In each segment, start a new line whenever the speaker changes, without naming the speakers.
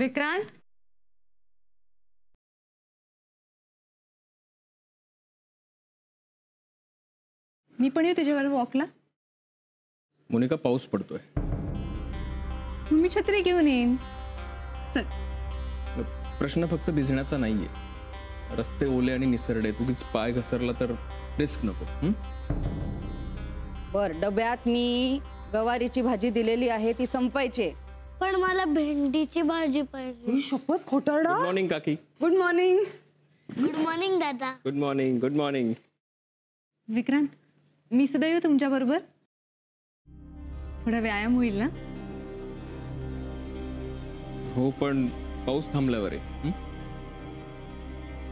विक्रांत, मी पण येऊ तुझ्याबरोबर वॉकला.
मोनिका, पाऊस पडतोय.
मी छत्री घेऊन येईन. चल.
प्रश्न फक्त भिजण्याचा नाहीये. रस्ते ओले आणि निसरडे, उगीच पाय घसरला तर रिस्क नको.
बर, डब्यात मी गवारीची भाजी दिलेली आहे, ती संपवायची.
पण मला भेंडीची भाजी पाहिजे.
ही शपथ खोटारडा.
गुड मॉर्निंग काकी.
Good morning.
गुड मॉर्निंग दादा.
Good morning. Good morning.
Vikrant, मी सुद्धा येऊ तुमच्या बरोबर. थोडा व्यायाम होईल ना.
हो, पण पाऊस थांबल्यावर आहे.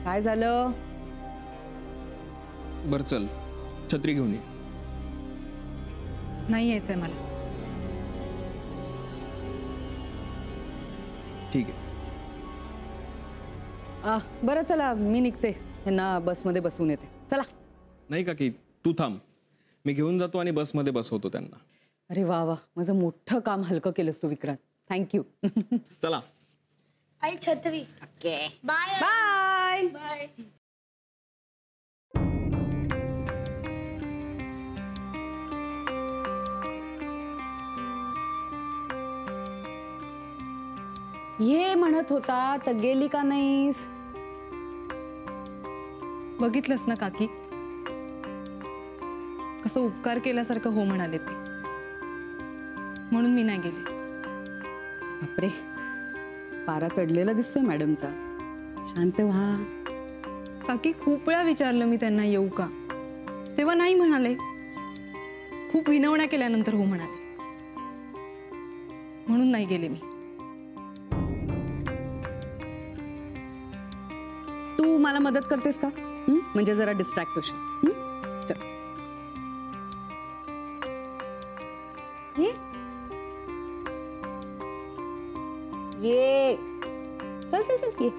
काय झालं?
बर चल, छत्री घेऊन ये.
नाही यायचंय मला.
ठीक आहे.
बरं चला, मी निघते. यांना बसमध्ये बसवून येते. चला.
नाही काकी, तू थांब. मी घेऊन जातो आणि बसमध्ये बसवतो त्यांना.
अरे वा वा, माझं मोठं काम हलकं केलंस तू विक्रांत. थँक्यू.
चला.
आई छत्री.
Okay,
bye
bye.
बाय.
ये म्हणत होता तर गेली का नाहीस?
बघितलंस ना काकी, कसं उपकार केल्यासारखं हो म्हणाले ते. म्हणून मी नाही गेले.
बापरे, पारा चढलेला दिसतोय मॅडमचा. शांत व्हा.
काकी, खूप वेळा विचारलं मी त्यांना येऊ का, तेव्हा नाही म्हणाले. खूप विनवण्या केल्यानंतर हो म्हणाले. म्हणून नाही गेले मी.
तू मला मदत करतेस का? म्हणजे जरा डिस्ट्रॅक्ट होशील. चल ये ये. चल चल चल ये.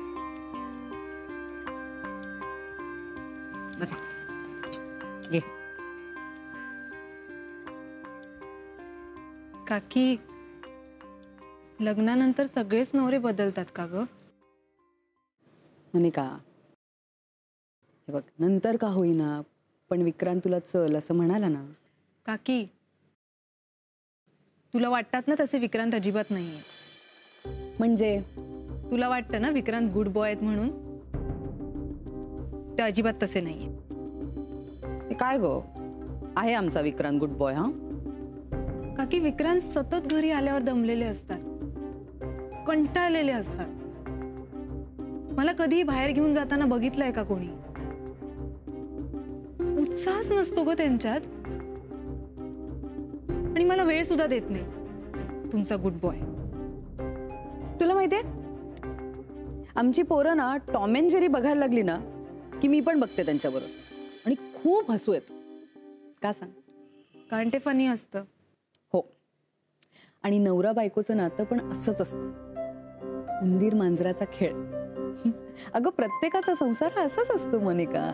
बसा. ये.
काकी, लग्नानंतर सगळेच नवरे बदलतात का ग?
म्हणे का? हे बघ, नंतर का होईना, पण विक्रांत तुला चल असं म्हणाला ना.
काकी, तुला वाटतात ना तसे विक्रांत अजिबात नाहीये.
म्हणजे
तुला वाटतं ना विक्रांत गुड बॉय आहेत म्हणून? ते अजिबात तसे नाहीये.
ते काय गो आहे आमचा विक्रांत गुड बॉय? हा
काकी, विक्रांत सतत घरी आल्यावर दमलेले असतात, कंटाळलेले असतात. मला कधीही बाहेर घेऊन जाताना बघितलंय का कोणी? उत्साहच नसतो ग त्यांच्यात. आणि मला वेळ सुद्धा देत नाही तुमचा गुड बॉय.
तुला माहितीये, आमची पोरं ना टॉम अँड जेरी बघायला लागली ना की मी पण बघते त्यांच्याबरोबर आणि खूप हसू येतो. का सांग?
कारण ते फनी असतं.
हो, आणि नवरा बायकोचं नातं पण असंच असतं. उंदीर मांजराचा खेळ. अगं, प्रत्येकाचा संसार हा असाच असतो मोनिका.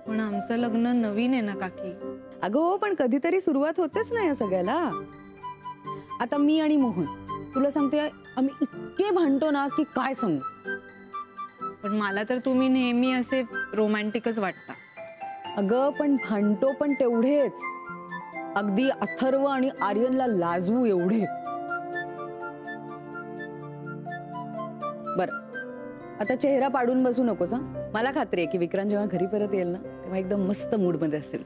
पण आमचं लग्न नवीन आहे ना काकी.
अगं हो, पण कधीतरी सुरुवात होतेच ना या सगळ्याला. आता मी आणि मोहन, तुला सांगते, आम्ही इतके भांडतो ना की काय सांगू.
पण मला तर तुम्ही नेहमी असे रोमॅन्टिकच वाटता.
अगं, पण भांडतो पण तेवढेच, अगदी अथर्व आणि आर्यनला लाजवू एवढे. बर, आता चेहरा पाडून बसू नकोस हा. मला खात्री आहे की विक्रांत जेव्हा घरी परत येईल ना तेव्हा एकदम मस्त मूड मध्ये असेल.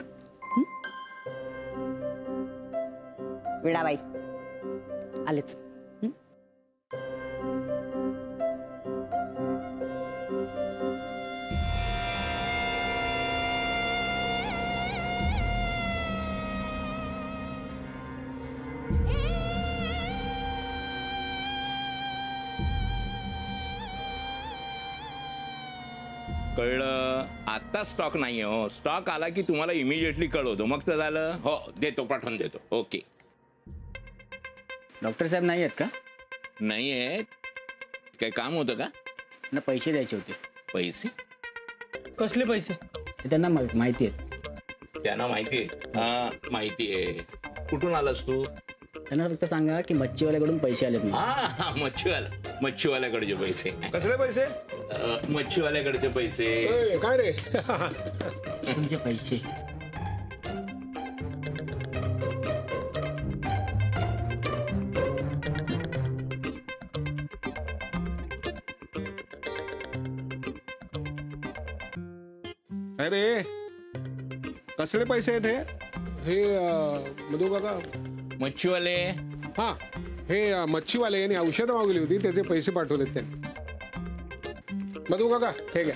विडाबाई आलेच.
कळलं? आता स्टॉक नाही हो. स्टॉक आला की तुम्हाला इमिजिएटली कळवतो. मग तर झालं. हो, देतो, पाठवून देतो. ओके.
डॉक्टर साहेब नाही आहेत का?
नाही आहेत. काही काम होतं का?
ना पैसे द्यायचे होते.
पैसे?
कसले पैसे?
ते त्यांना माहिती आहेत.
त्यांना माहिती आहे? हा, माहिती आहे. कुठून आलास तू?
त्यांना फक्त सांगा की मच्छीवाल्याकडून पैसे आलेत.
हा, मच्छीवाला. मच्छीवाल्याकडचे पैसे.
कसले पैसे?
मच्छीवाल्याकडचे पैसे.
काय रे?
तुमचे पैसे.
अरे कसले पैसे आहेत हे? मधू काका,
मच्छीवाले.
हा हे मच्छीवाले यांनी औषधं मागवली होती, त्याचे पैसे पाठवलेत त्यांनी. मधू काका हे घ्या,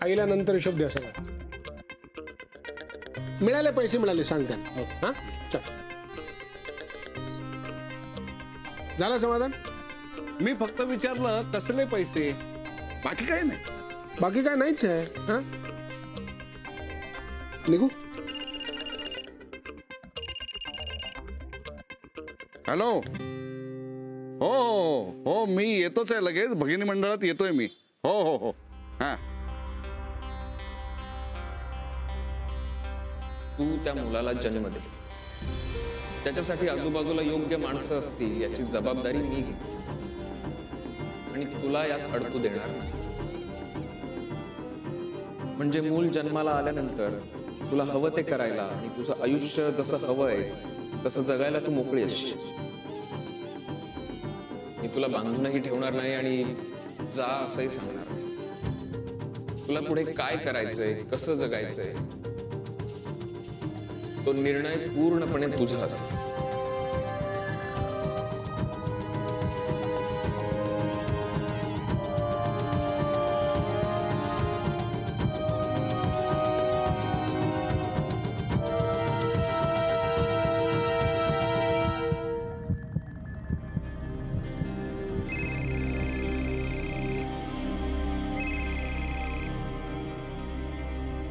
आईला नंतर हिशोब द्या सगळा. मिळाले पैसे मिळाले सांग त्यांना. हा चल, झालं समाधान?
मी फक्त विचारलं कसले पैसे, बाकी काही नाही.
बाकी काय नाहीच आहे. हा निघू.
हॅलो. हो हो हो मी येतोच आहे लगेच, भगिनी मंडळात येतोय मी. हो हो हो. हा
तू त्या मुलाला जन्म दे, त्याच्यासाठी आजूबाजूला योग्य माणसं असतील याची जबाबदारी मी घे आणि तुला यात अडकू देणार नाही. म्हणजे मूल जन्माला आल्यानंतर तुला हवं ते करायला आणि तुझं आयुष्य जसं हवंय तसं जगायला तू मोकळी असशील. मी तुला बांधूनही ठेवणार नाही आणि जा असंही सांगणार नाही. तुला पुढे काय करायचंय, कसं जगायचंय तो निर्णय पूर्णपणे तुझा असेल.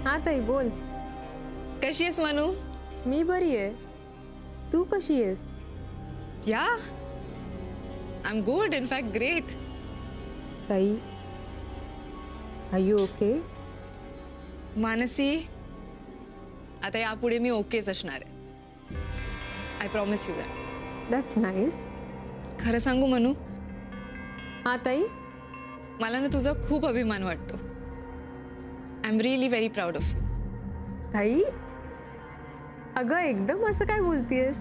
हा ताई बोल.
कशी आहेस मनू?
मी बरी आहे, तू कशी आहेस?
या I am good, in fact great.
ताई आर यू ओके?
मानसी, आता यापुढे मी ओकेच असणार आहे. I promise you that.
That's nice.
खरं सांगू मनू,
हा ताई,
मला ना तुझा खूप अभिमान वाटतो. I am really very proud of you.
ताई अगं एकदम असं काय बोलतीयस?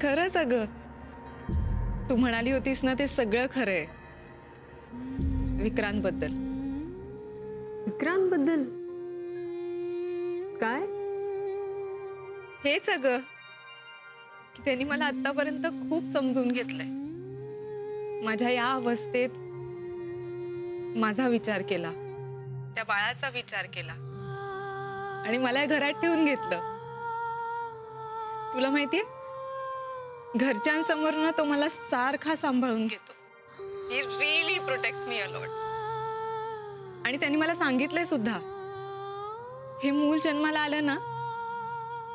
खरंच अगं, तू म्हणाली होतीस ना ते सगळं खरं आहे. विक्रांतबद्दल.
विक्रांतबद्दल काय?
हेच अगं की त्यांनी मला आतापर्यंत खूप समजून घेतलंय. माझ्या या अवस्थेत माझा विचार केला, त्या बाळाचा विचार केला आणि मला या घरात ठेवून घेतलं. तुला माहितीये, घरच्यांसमोर ना तो मला सारखा सांभाळून घेतो. ही really protects me a lot. आणि त्यांनी मला सांगितलंय सुद्धा, हे मूल जन्माला आलं ना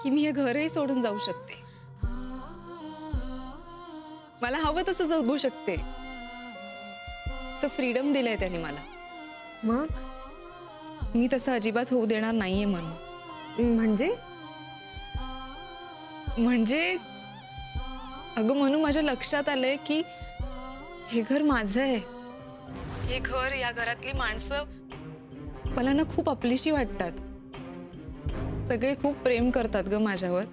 की मी हे घरही सोडून जाऊ शकते, मला हवं तसं जगू शकते. असं फ्रीडम दिलंय त्यांनी मला.
मग
मी तसं अजिबात होऊ देणार नाहीये म्हणून. म्हणजे अगं म्हणू, माझ्या लक्षात आलंय की हे घर माझं आहे. हे घर, या घरातली माणसं मला ना खूप आपलीशी वाटतात. सगळे खूप प्रेम करतात ग माझ्यावर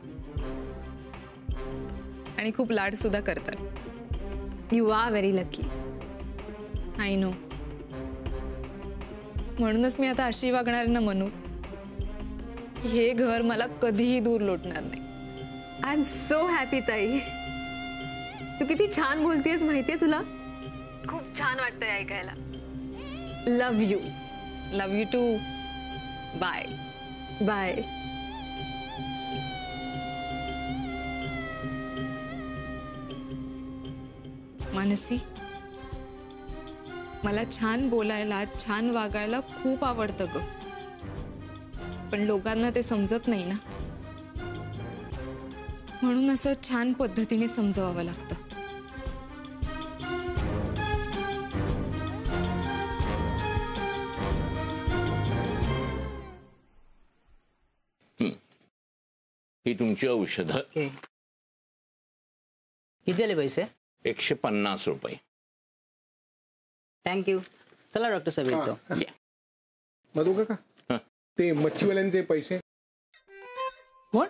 आणि खूप लाड सुद्धा करतात.
You are very lucky.
I know. म्हणूनच मी आता अशी वागणार ना मनू, हे घर मला कधीही दूर लोटणार नाही.
आय एम सो हॅपी ताई. तू किती छान बोलतेस माहितीये तुला? खूप छान वाटतंय ऐकायला. Love you.
Love you too. Bye.
Bye.
Mansi, मला छान बोलायला, छान वागायला खूप आवडतं ग, पण लोकांना ते समजत नाही ना, म्हणून असं छान पद्धतीने समजवावं लागतं.
ही तुमची औषधं.
किती आले पैसे?
150 रुपये.
थँक्यू. चला डॉक्टर साहेब येतो.
मधू काका ते मच्छीवाल्यांचे पैसे
कोण?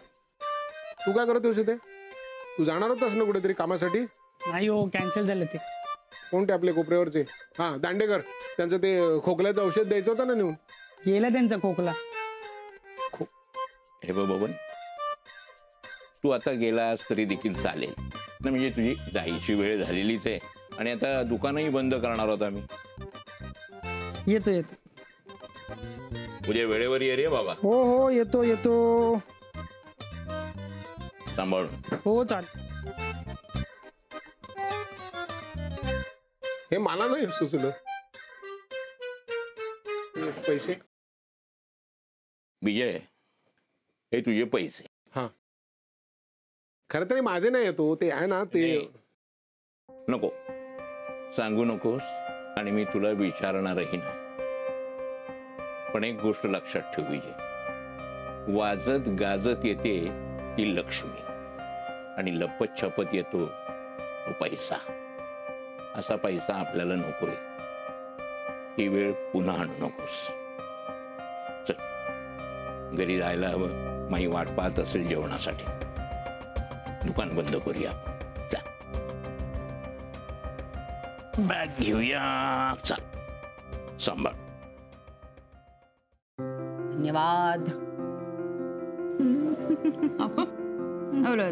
तू काय करत होते? तू जाणार होतास ना कुठेतरी कामासाठी?
नाही हो, कॅन्सल झालं ते.
कोणते आपले कोपऱ्यावरचे? हा दांडेकर. त्यांचं ते खोकल्याचं औषध द्यायचं होतं ना नेऊन.
गेला त्यांचा खोकला.
हे बघ बबन, तू आता गेलास तरी देखील चालेल ना, म्हणजे तुझी जायची वेळ झालेलीच आहे आणि आता दुकानही बंद करणार होता मी.
येतो येतो.
उद्या वेळेवर ये रे बाबा.
हो हो येतो येतो.
सांभाळून.
हो चाल.
हे मला नाही सुचलं. हे पैसे.
विजय, हे तुझे पैसे.
हा खरं तरी माझे नाही येतो, ते आहे ना ते.
नको सांगू नकोस आणि मी तुला विचारणारही नाही. पण एक गोष्ट लक्षात ठेव विजय, वाजत गाजत येते ती लक्ष्मी आणि लपत छपत येतो तो पैसा. असा पैसा आपल्याला नकोय. ही वेळ पुन्हा आणू नकोस. चल घरी जायला हवं. माई वाट पाहत असेल जेवणासाठी. दुकान बंद करूया. चल बॅग घेऊया. चल सांभाळ.
धन्यवाद.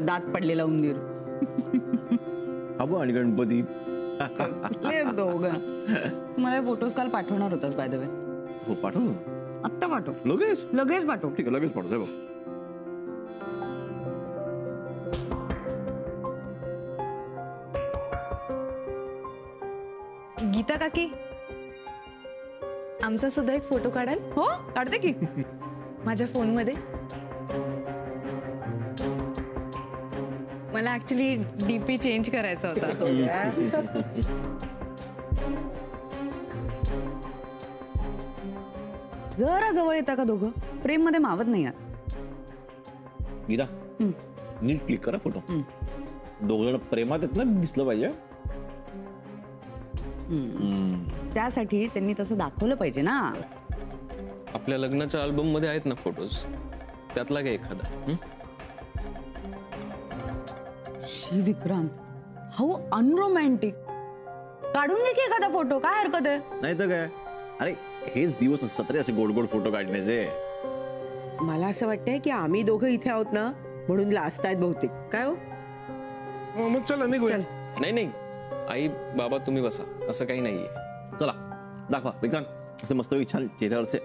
दात पडलेला उंदीर.
अबो आणि गणपती
दोघं. मला फोटोज काल पाठवणार होतास बाय द वे.
हो पाठव.
आत्ता पाठव.
लगेच
लगेच पाठव.
ठीक आहे लगेच पाठवतोय बघ.
गीता काकी, आमचा सुद्धा एक फोटो काढाल?
हो काढते की.
माझ्या फोनमध्ये. मला ऍक्च्युली डीपी चेंज करायचा होता.
जरा जवळ येता का दोघं? फ्रेम मध्ये मावत नाही यार.
गीता नीट क्लिक करा फोटो. दोघ जण प्रेमात आहेत ना, दिसलं पाहिजे.
त्यासाठी त्यांनी तसं दाखवलं पाहिजे ना.
आपल्या लग्नाच्या अल्बम मध्ये आहेत ना फोटोज, त्यातला काय एखादा?
शी विक्रांत, हाऊ अनरोमॅन्टिक. काढून घे की एखादा फोटो, काय हरकत आहे?
नाही तर काय. अरे हेच दिवस असतात रे असे गोड गोड फोटो काढण्याचे.
मला असं वाटतंय की आम्ही दोघं इथे आहोत ना म्हणून लाजतायत बहुतेक. काय हो?
मग चला निघूया.
नाही नाही आई बाबा तुम्ही बसा, असं काही नाहीये.
चला दाखवा विक्रांत असे मस्त छान चेहऱ्यावरचे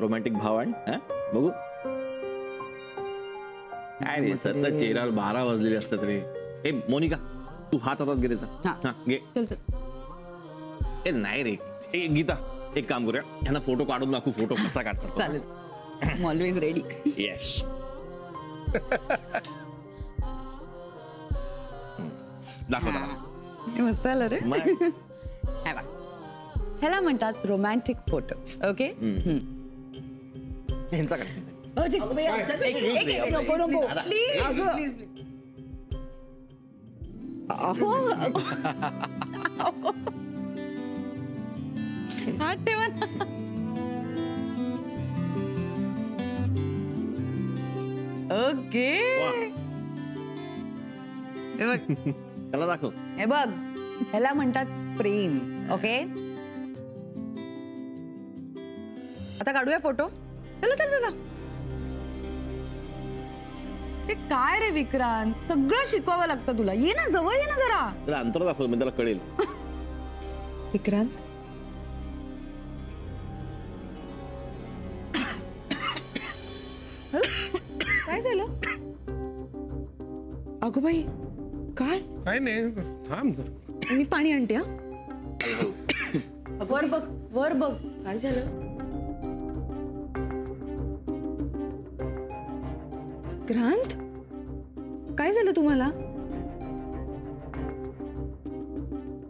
रोमॅन्टिक भाव आहे. बघू. काय रे सतत चेहऱ्यावर 12 वाजलेले असतात रे. ए मोनिका तू हात हातात घे त्याचा. हा घे.
चल चल.
ए नाही रे. ए गीता एक काम करूया, ह्यांना फोटो काढून दाखवू फोटो कसा काढतात.
चालेल. Always ready.
येस. दाखव.
मस्त आलं रे. ह्याला म्हणतात रोमॅन्टिक फोटो. ओके.
ह्यांचा काढ.
नको नको प्लीज. हात ठेवा ना. ओके. हे बघ.
त्याला दाखव.
हे बघ ह्याला म्हणतात प्रेम. ओके. आता काढूया फोटो. चला चला चला. ते काय रे विक्रांत, सगळं शिकवावं लागतं तुला. ये ना जवळ, ये ना जरा.
त्याला अंतर दाखव म्हणजे त्याला कळेल.
विक्रांत, काय झालं?
अगं बाई काय?
काय नाही, थांब जरा.
मी पाणी आणते. हा
वर बघ, वर बघ.
काय झालं?
विक्रांत, काय झालं तुम्हाला?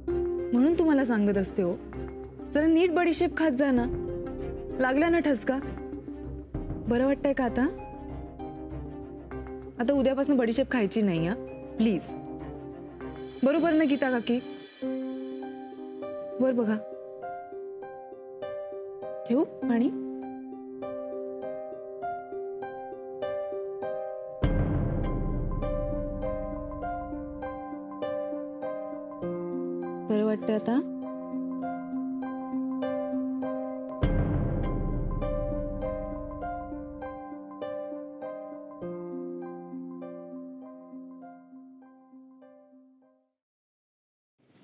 म्हणून तुम्हाला सांगत असते हो, जरा नीट बडीशेप खात जा ना. लागला ना ठसका? बरं वाटतंय का आता? आता उद्यापासून बडीशेप खायची नाही हा प्लीज. बरोबर ना गीता काकी? वर बघा. ठेवू पाणी? बरं वाटतं आता?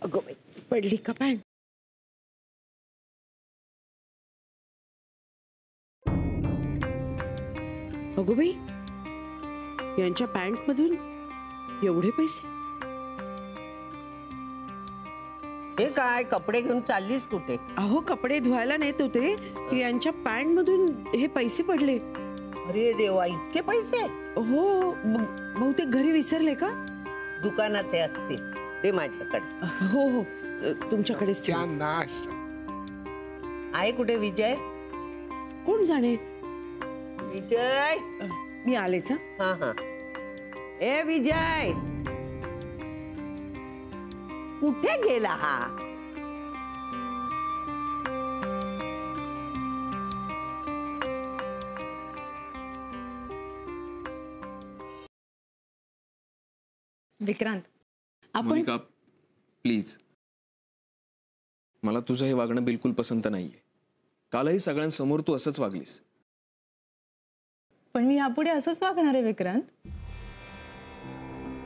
अगं बाई, पडली का पॅन्ट? अगो बाई, यांच्या पॅन्ट मधून एवढे पैसे?
हे काय कपडे घेऊन चाललीस कुठे?
अहो, कपडे धुवायला नेत होते, यांच्या पॅन्ट मधून हे पैसे पडले.
अरे देवा, इतके पैसे?
हो, बहुतेक घरी विसरले का?
दुकानाचे असतील, ते माझ्याकडे.
हो हो, तुमच्याकडेच
क्या नाश.
आहे कुठे विजय?
कोण जाणे.
विजय,
मी आलेच.
हा हा. ए विजय, कुठे गेला हा?
विक्रांत, आपण
मोनिका प्लीज, मला तुझं हे वागणं बिलकुल पसंत नाहीये. कालही सगळ्यांसमोर तू असंच वागलीस.
पण मी यापुढे असंच वागणार आहे विक्रांत.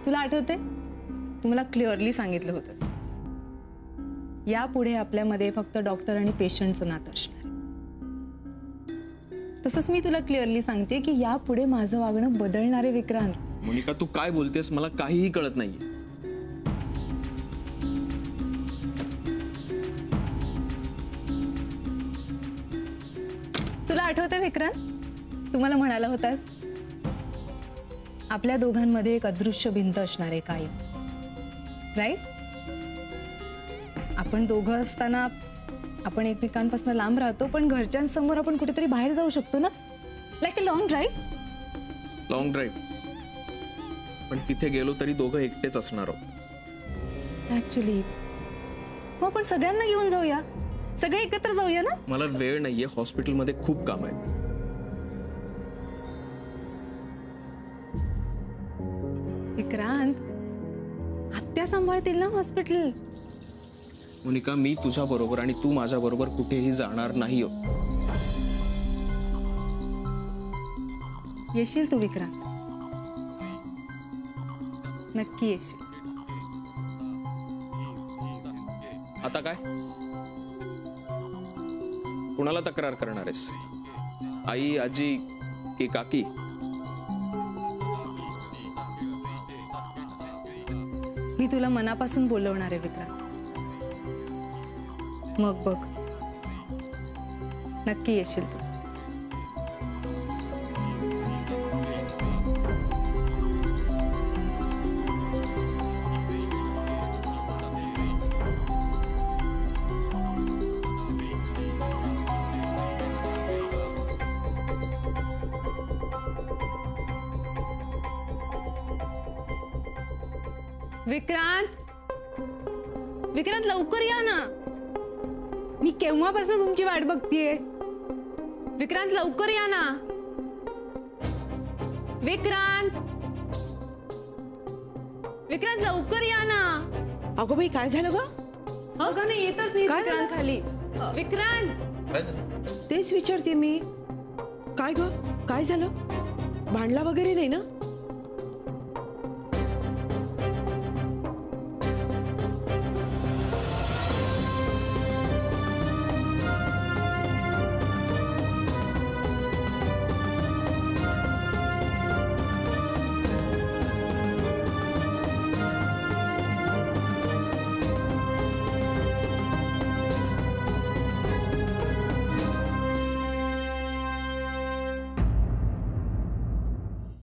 तुला आठवते, तू मला क्लिअरली सांगितलं होतंस, यापुढे आपल्यामध्ये फक्त डॉक्टर आणि पेशंटचं नातं असणार. तसंच मी तुला क्लिअरली सांगते की यापुढे माझं वागणं बदलणार आहे विक्रांत.
मोनिका, तू काय बोलतेस मला काहीही कळत नाहीये.
तुला आठवतंय विक्रांत, तू मला म्हणाला होतास आपल्या दोघांमध्ये एक अदृश्य भिंत असणार आहे कायम, राईट? आपण दोघं असताना आपण एकमेकांपासून लांब राहतो, पण घरच्यांसमोर आपण कुठेतरी बाहेर जाऊ शकतो ना, like a long drive.
Long drive? पण तिथे गेलो तरी दोघं एकटेच असणार आहोत.
ऍक्च्युली मग आपण सगळ्यांना घेऊन जाऊया, सगळे एकत्र जाऊया ना.
मला वेळ नाहीये, हॉस्पिटलमध्ये खूप काम आहे.
विक्रांत, आत्या सांभाळतील ना हॉस्पिटल.
मोनिका, मी तुझ्या बरोबर आणि तू माझ्या बरोबर कुठेही जाणार नाही.
येशील तू विक्रांत, नक्की येशील.
आता काय, कुणाला तक्रार करणार आहेस? आई, आजी की काकी?
मी तुला मनापासून बोलवणार आहे विक्रांत. मग बघ, नक्की येशील तू. विक्रांत, विक्रांत लवकर या ना, मी केव्हापासून तुमची वाट बघतीये. विक्रांत लवकर या ना. विक्रांत, विक्रांत लवकर या ना.
अगो बाई, काय झालं ग?
अगं नाही, येतच नाही विक्रांत खाली. विक्रांत,
तेच विचारते मी. काय ग, काय झालं? भांडला वगैरे नाही ना?